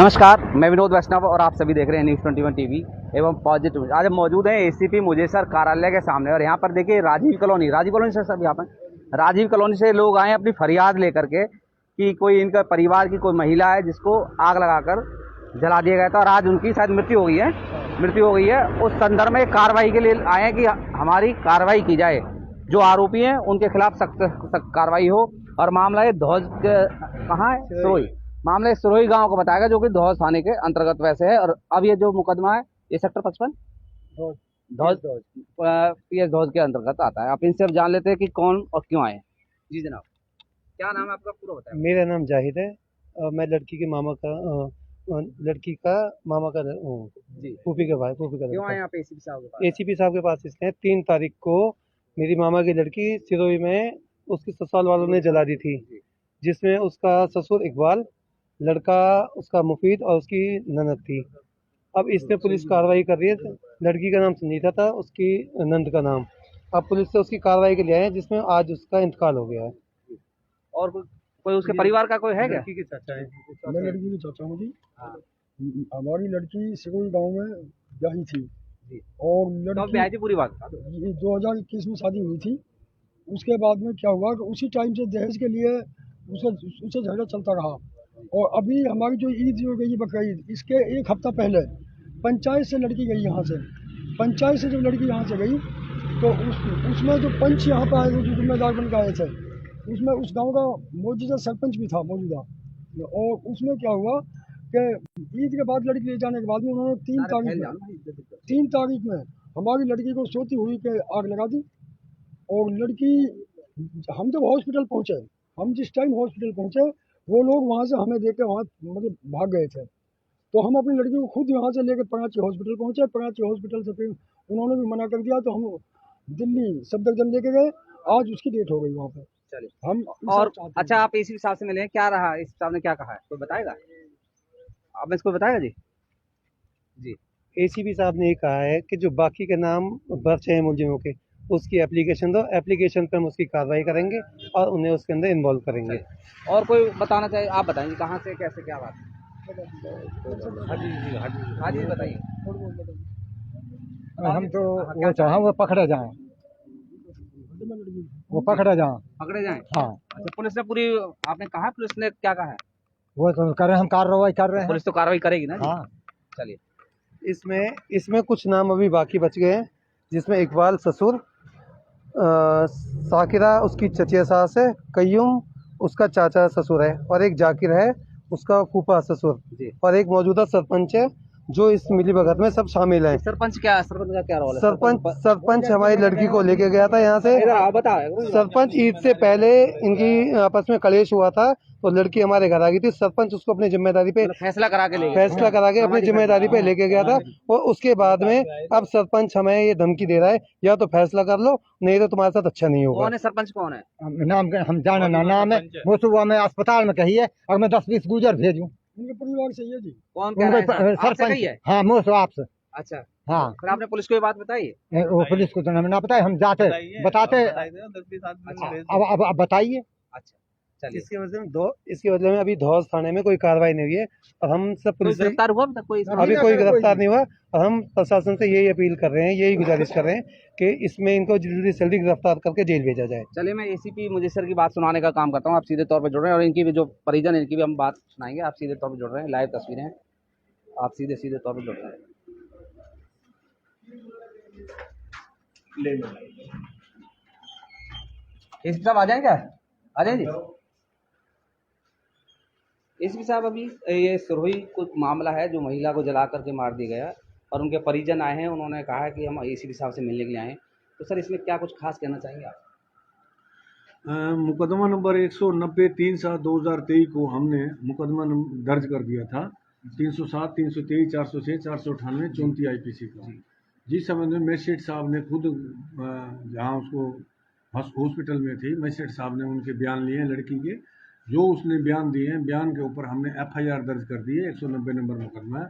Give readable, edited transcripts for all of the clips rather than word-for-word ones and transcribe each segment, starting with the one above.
नमस्कार, मैं विनोद वैष्णव और आप सभी देख रहे हैं न्यूज़ 21 टीवी एवं पॉजिटिव। आज हम मौजूद हैं एसीपी मुजेसर कार्यालय के सामने और यहाँ पर देखिए राजीव कॉलोनी से सब यहाँ पर राजीव कॉलोनी से लोग आए अपनी फरियाद लेकर के कि कोई इनका परिवार की कोई महिला है जिसको आग लगाकर जला दिया गया था और आज उनकी शायद मृत्यु हो गई है। उस संदर्भ में कार्रवाई के लिए आए हैं कि हमारी कार्रवाई की जाए, जो आरोपी हैं उनके खिलाफ सख्त कार्रवाई हो। और मामला है धौज के कहाँ है, सिरोही मामला सिरोही गांव को बताएगा, जो कि धौज थाने के अंतर्गत वैसे है। और अब ये जो मुकदमा है ये सेक्टर 55 धौज पीएस धौज के अंतर्गत आता है। आप इनसे अब जान लेते हैं कि कौन और क्यों आए। जी जनाब, क्या नाम है आपका, पूरा बताएं। मेरा नाम जाहिद है और मैं लड़की का मामा का जी, फूफी का भाई, फूफी का क्यों आए लड़का। आप एसीपी साहब के पास? एसीपी साहब के पास इसलिए 3 तारीख को मेरी मामा की लड़की सिरोही में उसके ससुराल वालों ने जला दी थी, जिसमें उसका ससुर इकबाल, लड़का उसका मुफीद और उसकी ननद थी। अब इसमें पुलिस कार्रवाई कर रही है। लड़की का नाम संजीता था, उसकी नंद का नाम। अब पुलिस से उसकी कार्रवाई के लिए आए हैं, जिसमें आज उसका इंतकाल हो गया है। और कोई उसके परिवार का कोई है क्या? लड़की के चाचा है। मैं लड़की की चाचा हूँ जी। हाँ। हमारी लड़की सिरोही गांव में ब्याही थी जी। और तो लड़की ब्याह की पूरी बात ये 2021 में शादी हुई थी। उसके बाद में क्या हुआ कि उसी टाइम से दहेज के लिए उससे झगड़ा चलता रहा। और अभी हमारी जो ईद जो गई बकरीद, इसके 1 हफ्ता पहले पंचायत से लड़की गई यहाँ से। पंचायत से जब लड़की यहाँ से गई तो उसमें जो पंच यहाँ पर आए थे, जो जिम्मेदार बन के आए थे, उसमें उस गांव का मौजूदा सरपंच भी था मौजूदा। और उसमें क्या हुआ कि ईद के बाद लड़की ले जाने के बाद में उन्होंने 3 तारीख में हमारी लड़की को सोती हुई के आग लगा दी। और लड़की, हम जब हॉस्पिटल पहुँचे, हम जिस टाइम हॉस्पिटल पहुँचे वो लोग वहाँ से हमें देख के वहाँ मतलब भाग गए थे। तो हम अपनी लड़की को खुद यहाँ से लेकर पराची हॉस्पिटल पहुँचे। पराची हॉस्पिटल से फिर उन्होंने भी मना कर दिया, तो हम दिल्ली सफदरजंग लेके गए। आज उसकी डेट हो गई वहाँ पर। चलिए। हम और अच्छा, आप एसीपी साहब से मिले हैं, क्या रहा इस साहब ने क्या कहा है, कोई बताएगा? आप इसको बताएगा जी। जी, एसीपी साहब ने ये कहा है कि जो बाकी के नाम बर्थ हैं मुलजिमों के, उसकी एप्लीकेशन दो, एप्लीकेशन पर हम उसकी कार्रवाई करेंगे और उन्हें उसके अंदर इन्वॉल्व करेंगे। और कोई बताना चाहिए, आप बताएंगे कहाँ से कैसे क्या बात है? हाँ जी बताइए। हम तो वो चाहें वो पकड़े जाएं, वो पकड़े जाएं। पकड़े जाएं। हाँ, अच्छा, पुलिस ने पूरी, आपने कहा पुलिस ने क्या कहा है? वो तो कर रहे हैं, हम कार्रवाई कर रहे हैं। पुलिस तो कार्रवाई करेगी ना जी? हाँ, चलिए। इसमें कुछ नाम अभी बाकी बच गए हैं, जिसमें इकबाल ससुर, साकिरा उसकी चचिया सास है, कय्यूम उसका चाचा ससुर है, और एक जाकिर है उसका फूफा ससुर, और एक मौजूदा सरपंच है जो इस मिली भगत में सब शामिल है। सरपंच का क्या रोल है? सरपंच हमारी लड़की को लेके गया था यहाँ से। सरपंच ईद से पहले इनकी आपस में कलेश हुआ था, तो लड़की हमारे घर आ गई थी। सरपंच उसको अपनी जिम्मेदारी पे फैसला करा के अपनी जिम्मेदारी पे लेके गया था। और उसके बाद में अब सरपंच हमें ये धमकी दे रहा है, या तो फैसला कर लो, नहीं तो तुम्हारे साथ अच्छा नहीं होगा। कौन है सरपंच, कौन है? नाम हम जाना ना, नाम है वो सुबह में अस्पताल में कही है और मैं 10-20 गुजर भेजूँ उनके परिवार से ये जी। कौन कह रहा है? आपसे कही है? हाँ, मुँह से आपसे। अच्छा, हाँ, फिर आपने पुलिस को ये बात बताई? वो पुलिस को तो हमें ना बताए, हम जाते बताते। अब बताइए। अच्छा, चलिए। इसके बदले में अभी धौज थाने में कोई कार्रवाई नहीं हुई है, और हम सब पुलिस से गिरफ्तार हुआ अभी तक कोई? अभी कोई गिरफ्तार नहीं हुआ। और हम प्रशासन से यही अपील कर रहे हैं, यही गुजारिश कर रहे हैं कि इसमें इनको जल्दी से जल्दी गिरफ्तार करके जेल भेजा जाए। चलिए, मैं एसीपी मुजेसर की बात सुनाने का काम करता हूँ, आप सीधे तौर पर जुड़ रहे हैं और इनकी भी जो परिजन है इनकी भी हम बात सुनाएंगे। आप सीधे तौर पर जुड़ रहे हैं, लाइव तस्वीरें हैं, आप सीधे तौर पर जुड़ रहे हैं। एसीपी साहब आ जाएं क्या? आ जाएं जी। एसीपी साहब, अभी ये सिरोही कुछ मामला है जो महिला को जला करके मार दिया गया और उनके परिजन आए हैं, उन्होंने कहा है कि हम एसीपी साहब से मिलने के लिए आए हैं। तो सर, इसमें क्या कुछ खास कहना चाहेंगे आप? मुकदमा नंबर 190 3/7/2023 को हमने मुकदमा दर्ज कर दिया था। 307, 323, 406, 498, 34 IPC का। जिस समय में मजिस्ट्रेट साहब ने खुद जहाँ उसको हॉस्पिटल में थी, मजिस्ट्रेट साहब ने उनके बयान लिए लड़की के, जो उसने बयान दिए हैं, बयान के ऊपर हमने FIR दर्ज कर दी है। 190 नंबर मुकदमा है।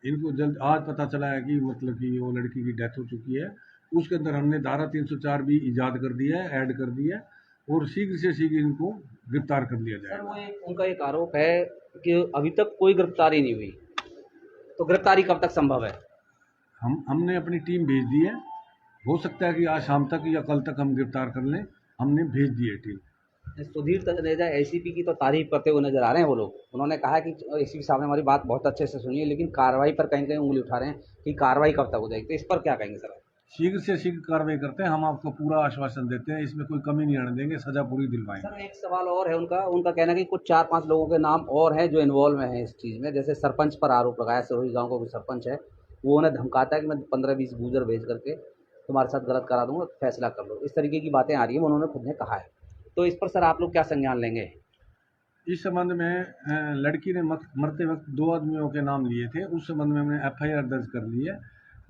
इनको जल्द आज पता चला है कि मतलब कि वो लड़की की डेथ हो चुकी है। उसके अंदर हमने धारा 304 भी ईजाद कर दी है, ऐड कर दी है, और शीघ्र से शीघ्र इनको गिरफ्तार कर लिया जाए। सर, वो उनका एक आरोप है कि अभी तक कोई गिरफ्तारी नहीं हुई, तो गिरफ्तारी कब तक संभव है? हमने अपनी टीम भेज दी है। हो सकता है कि आज शाम तक या कल तक हम गिरफ्तार कर लें। हमने भेज दी है टीम। सुधीर तनेजा एसीपी की तो तारीफ करते हुए नजर आ रहे हैं वो लोग। उन्होंने कहा कि एसीपी साहब ने हमारी बात बहुत अच्छे से सुनी है, लेकिन कार्रवाई पर कहीं कहीं उंगली उठा रहे हैं कि कार्रवाई कब तक हो जाएगी। तो इस पर क्या कहेंगे सर? शीघ्र से शीघ्र कार्रवाई करते हैं। हम आपको पूरा आश्वासन देते हैं, इसमें कोई कमी नहीं आने देंगे, सजा पूरी दिलवाएंगे। सर एक सवाल और है उनका कहना है कि कुछ 4-5 लोगों के नाम और हैं जो इन्वॉल्व हैं इस चीज़ में। जैसे सरपंच पर आरोप लगाया, सिरोही गाँव का कोई सरपंच है, वो उन्हें धमकाता है कि मैं 15-20 गूजर भेज करके तुम्हारे साथ गलत करा दूंगा, फैसला कर लो। इस तरीके की बातें आ रही हैं, उन्होंने खुद ने कहा है। तो इस पर सर आप लोग क्या संज्ञान लेंगे? इस संबंध में लड़की ने मरते वक्त 2 आदमियों के नाम लिए थे, उस संबंध में हमने FIR दर्ज कर ली है।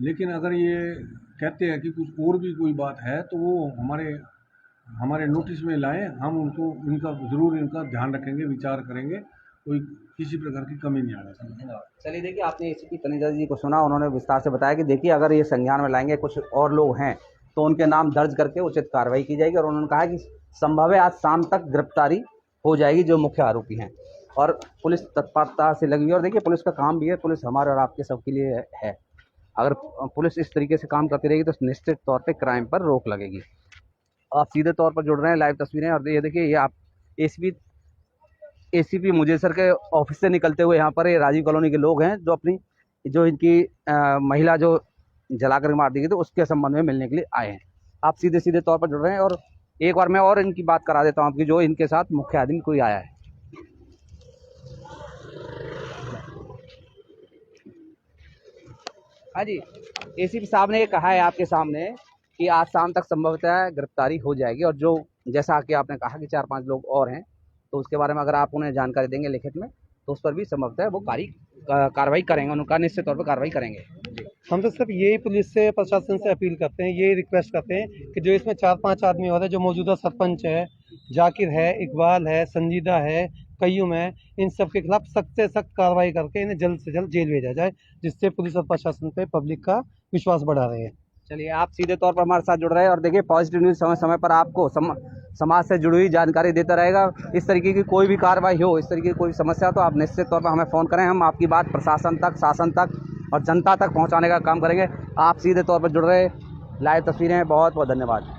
लेकिन अगर ये कहते हैं कि कुछ और भी कोई बात है तो वो हमारे नोटिस में लाएं। हम इनका ज़रूर ध्यान रखेंगे, विचार करेंगे, कोई किसी प्रकार की कमी नहीं आना चाहिए। चलिए देखिए, आपने एसीपी तनेजा जी को सुना, उन्होंने विस्तार से बताया कि देखिए अगर ये संज्ञान में लाएंगे कुछ और लोग हैं तो उनके नाम दर्ज करके उचित कार्रवाई की जाएगी। और उन्होंने कहा कि संभव है आज शाम तक गिरफ्तारी हो जाएगी जो मुख्य आरोपी हैं, और पुलिस तत्परता से लगी हुई है। और देखिए पुलिस का काम भी है, पुलिस हमारे और आपके सबके लिए है। अगर पुलिस इस तरीके से काम करती रहेगी तो निश्चित तौर पे क्राइम पर रोक लगेगी। आप सीधे तौर पर जुड़ रहे हैं, लाइव तस्वीरें। और ये देखिए, ये आप एसीपी मुजेसर के ऑफिस से निकलते हुए यहाँ पर ये राजीव कॉलोनी के लोग हैं जो इनकी महिला जो जला कर मार दी गई, तो उसके संबंध में मिलने के लिए आए हैं। आप सीधे तौर पर जुड़ रहे हैं। और एक बार मैं और इनकी बात करा देता हूँ आपकी, जो इनके साथ मुख्य आदमी कोई आया है। हाँ जी, एसीपी साहब ने ये कहा है आपके सामने कि आज शाम तक संभवतः गिरफ्तारी हो जाएगी। और जो जैसा कि आपने कहा कि 4-5 लोग और हैं, तो उसके बारे में अगर आप उन्हें जानकारी देंगे लिखित में, तो उस पर भी संभवतः वो कार्रवाई करेंगे, उनका निश्चित तौर पर कार्रवाई करेंगे। हम तो सिर्फ यही पुलिस से, प्रशासन से अपील करते हैं, यही रिक्वेस्ट करते हैं कि जो इसमें 4-5 आदमी और है, जो मौजूदा सरपंच है, जाकिर है, इकबाल है, संजीदा है, कय्यूम है, इन सब के खिलाफ सख्त से सख्त कार्रवाई करके इन्हें जल्द से जल्द जेल भेजा जाए, जिससे पुलिस और प्रशासन पे पब्लिक का विश्वास बढ़ा रहे हैं। चलिए, आप सीधे तौर पर हमारे साथ जुड़ रहे हैं। और देखिए, पॉजिटिव न्यूज़ समय समय पर आपको समाज से जुड़ी हुई जानकारी देता रहेगा। इस तरीके की कोई भी कार्रवाई हो, इस तरीके की कोई समस्या, तो आप निश्चित तौर पर हमें फ़ोन करें। हम आपकी बात प्रशासन तक, शासन तक और जनता तक पहुंचाने का काम करेंगे। आप सीधे तौर पर जुड़ रहे, लाइव तस्वीरें हैं। बहुत बहुत धन्यवाद।